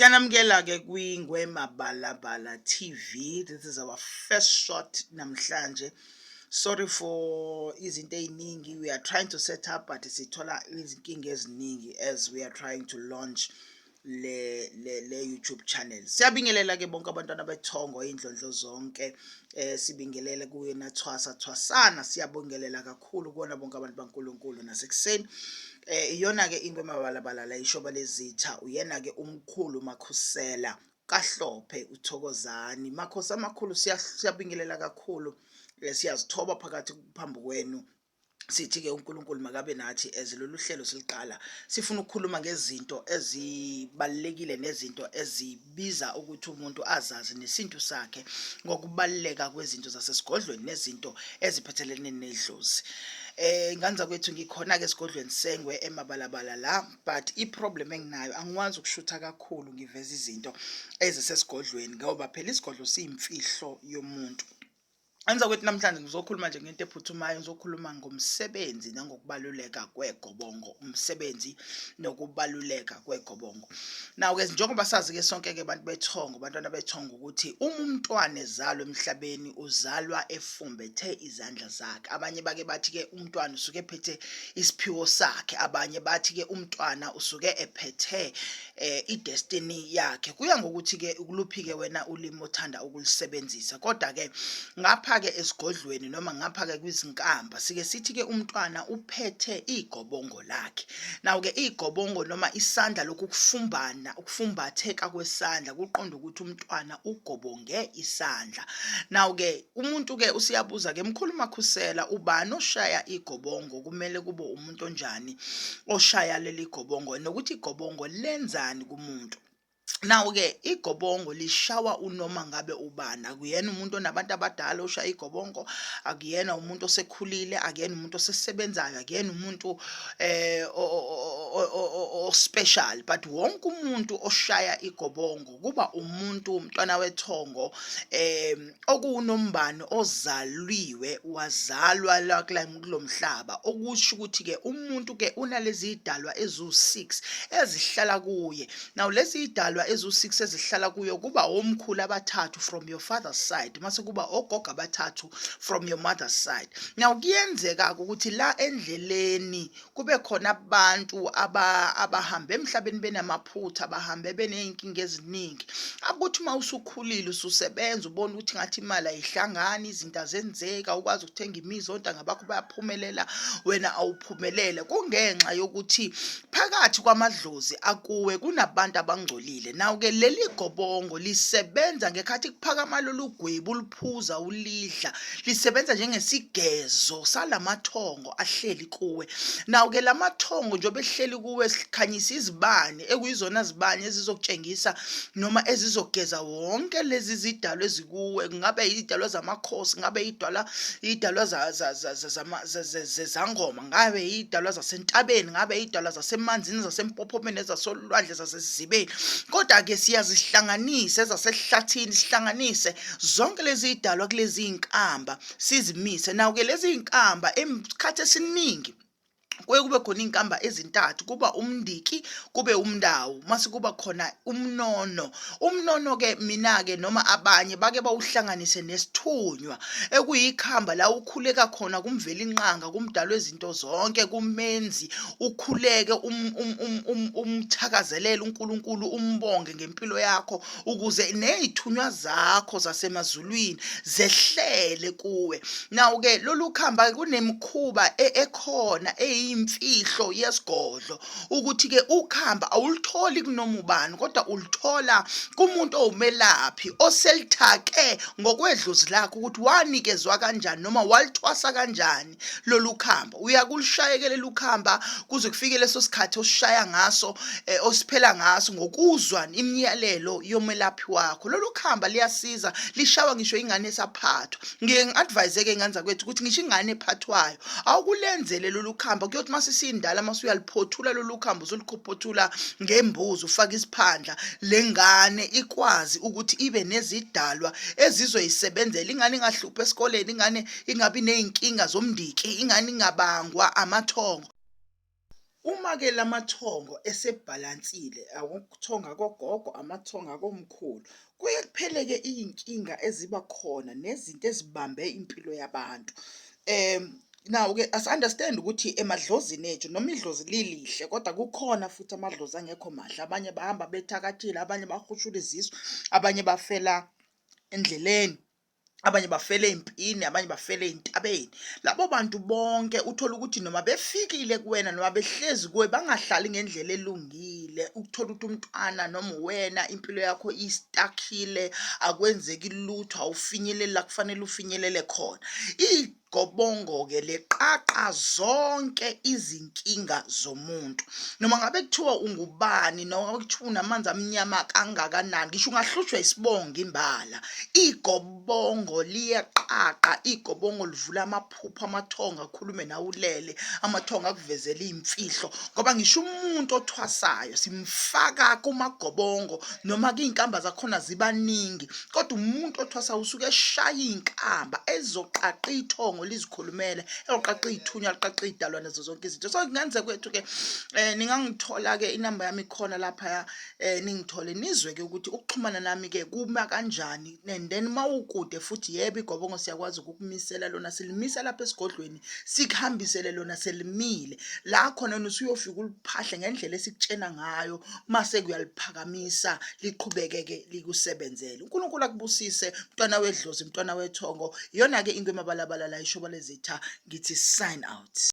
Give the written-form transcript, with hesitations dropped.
Siyanamukela ke kwingwemabalabala TV. This is our first shot namhlanje. Sorry for izinto eziningi. We are trying to set up but sithola izinkinga eziningi as we are trying to launch le YouTube channel. Siyabingelela ke bonke abantwana bethongo indlondlo zonke. Sibingelele kuye nathwasana. Siyabongelela kakhulu kuona bonke abantu baNkulunkulu nasekuseni. Iyona ke ingwemabalabala la ishoba lezitha uyena ke umkhulu Makhosela kaHlophe uThokozani. Makhosi amakhulu siyabingelela kakhulu. Siyazithoba phakathi phambi kwenu. Sithi ke uNkulunkulu makabe nathi ezilolu hlelo siliqala sifuna ukukhuluma ngezinto ezibalekile nezinto ezibiza ukuthi umuntu azazi nesintu sakhe ngokubaleka kwezinto zasesigodlweni nezinto eziphathelene nedlozi. Nganza kwethu ngikhona ke esigodlweni sengwe emabalabala la, but iproblem enginayo angikwazi ukushutha kakhulu ngiveza izinto ezisesigodlweni ngoba phela isigodlo siyimfihlo yomuntu. Anza kwethu namhlanje ngizokhuluma nje ngento ephuthumayo, ngizokhuluma ngomsebenzi nangokubaluleka kwegobongo, umsebenzi nokubaluleka kwegobongo. Now ke njengoba sazi ke sonke ke abantu bethongo, bantwana bethongo ukuthi umntwana ezalwa emhlabeni uzalwa efumbethe izandla zakhe. Abanye bake bathi ke umntwana usuke ephethe isiphiwo sakhe, abanye bathi ke umntwana usuke ephethe idestiny yakhe. Kuya ngokuthi ke ukuluphi ke wena ulimi othanda ukulisebenzisa. Kodwa ke ngapha ke esigodlweni noma ngapha ke kwizinkamba sike sithi ke umntwana uphethe igobongo lakhe. Nawo ke igobongo noma isandla ukufumbatheka kwesandla kuqonda ukuthi umntwana ugobonge isandla. Nawo ke umuntu ke usiyabuza ke mkhulu Makhosela ubani oshaya igobongo, kumele kube umuntu onjani oshaya leli gobongo nokuthi igobongo lenzani kumuntu. Nawo ke igobongo lishawa unoma ngabe ubani, akuyena umuntu onabantu abadala oshaya igobongo, akuyena umuntu osekhulile, akuyena umuntu osesebenzayo, akuyena umuntu special, but wonke umuntu oshaya igobongo kuba umuntu umntwana wethongo okunombani ozalwiwe wazalwa la kulomhlaba. Okusho ukuthi ke umuntu ke unalezi idalwa ezu6 ezihlala kuye. Now lezi idalwa ezu6 ezihlala kuyo kuba omkhulu abathathu from your father's side, mase kuba ogogo abathathu from your mother's side. Now kuyenzeka ukuthi la endleleni kube khona abantu abahambe emhlabeni benamaphutha, abahambe beneyinkinga eziningi. Akuthi mawusukhulile ususebenza ubona ukuthi ngathi imali ayihlangani, izinto azenzeka, ukwazi ukuthenga imizi ontanga bakho bayaphumelela wena awuphumelele. Kungenxa yokuthi phakathi kwamadlozi akuwe kunabantu abangcolile. Nawo ke leli gobongo lisebenza ngekhathi kuphakama lolu gwebo uliphuza ulidla, lisebenza njengesigezo salamathongo ahleli kuwe. Nawo ke lamathongo njobe ehleli kuwe sikhanyisa izibane ekuyizona zibane ezizokutshengisa noma ezizogeza wonke lezi zidalwa ezikuwe, ngabe idalwa zamakhosi, ngabe idalwa zezangoma, ngabe idalwa zasentabeni, ngabe idalwa zasemanzini, zasempophomeni, zasolwandle, zasezibeni. Kodwa ke siyazihlanganisa ezasehlathini, sihlanganise zonke lezi idalwa kulezi inkamba sizimise. Nawo ke lezi inkamba emkhathi esiningi kuye kube khona inkamba ezintathu, kuba umndiki, kube umndawu, mase kuba khona umnono. Umnono ke mina ke noma abanye bake bawuhlanganise nesithunywa ekuyikhamba la ukhuleka khona kumvela inqanga, kumdalo wezinto zonke, kumenzi ukhuleke umthakazelele uNkulunkulu, umbonge ngempilo yakho ukuze nezithunywa zakho zasemazulwini zehlele kuwe. Nawo ke lolu khamba kunemkhuba ekhona imfihlo yesigodlo ukuthi ke ukhamba awulitholi kunoma ubani, kodwa ulithola kumuntu owumelaphi oselithake ngokwedlozi lakho ukuthi wanikezwa kanjani noma walithwasa kanjani lolu khamba. Uyakulishayekela lolu khamba kuze kufike leso sikhathi osishaya ngaso osiphela ngaso ngokuzwa imiyalelo yomelaphi wakho. Lolu khamba liyasiza, lishawa ngisho ingane esaphathwa. Ngike ngi-advise ke nganza kwethu ukuthi ngisho ingane ephathwayo awukulenzele lolu khamba kuyothi masisindala masuyaliphothula lolu khamba uzolikhopothula ngembuzi ufaka isiphandla, lengane ikwazi ukuthi ibe nezidalwa ezizoyisebenzela. Ingane ingahlupha esikoleni, ingane ingabi nezinkinga zomndiki, ingane ingabangwa amathongo. Uma-ke lamathongo esebhalansile, ukuthonga kogogo, amathongo akomkhulu, kuye kuphele-ke iy'nkinga eziba khona nezinto ezibambe impilo yabantu. Now-ke asi-understand ukuthi emadlozini ethu noma idlozi lilihle kodwa kukhona futhi amadlozi angekho mahle. Abanye bahamba bethakathiwe, abanye bahushula izisu, abanye bafela endleleni, abanye bafela ey'mpini, abanye bafela ey'ntabeni. Labo bantu bonke uthola ukuthi noma befikile kuwena noma behlezi kuwe bangahlali ngendlela elungile, ukuthola ukuthi umntwana noma uwena impilo yakho istakhile, akwenzeki lutho, awufinyeleli la kufanele ufinyelele khona. Igobongo-ke leqaqa zonke izinkinga zomuntu. Noma ngabe kuthiwa ungubani, noma ngabe kuthiwa unamanzi amnyama kangakanani, ngisho ungahlushwa isibongo imbala, igobongo liyeqaqa, igobongo livula amaphupho, amathongo akhulume nawe ulele, amathongo akuvezele iy'mfihlo. Ngoba ngisho umuntu othwasayo simfaka kumagobongo noma iy'nkamba zakhona zibaningi, kodwa umuntu othwasayo usuke eshaya iy'nkamba ezoqaqa ithongo lizikhulumele, ezoqaqa iy'thunywa, liqaqa iy'dalwa nazo zonke izinto. So kungenzeka kwethu-ke ningangithola-ke inamba yami ikhona laphaya, ningithole nizwe-ke ukuthi ukuxhumana nami-ke kuma kanjani. And then mawukude futhi, yebo igobongo siyakwazi ukukumisela lona, silimisa lapha esigodlweni, sikuhambisele lona selimile. La khona wena usuyofika uliphahle ngendlela esikutshena ngayo, mase kuyaliphakamisa liqhubeke-ke likusebenzele. uNkulunkulu akubusise mntwana wedlozi, mntwana wethongo. Iyona-ke ingwe emabalabala la ishobalezitha, ngithi sign out.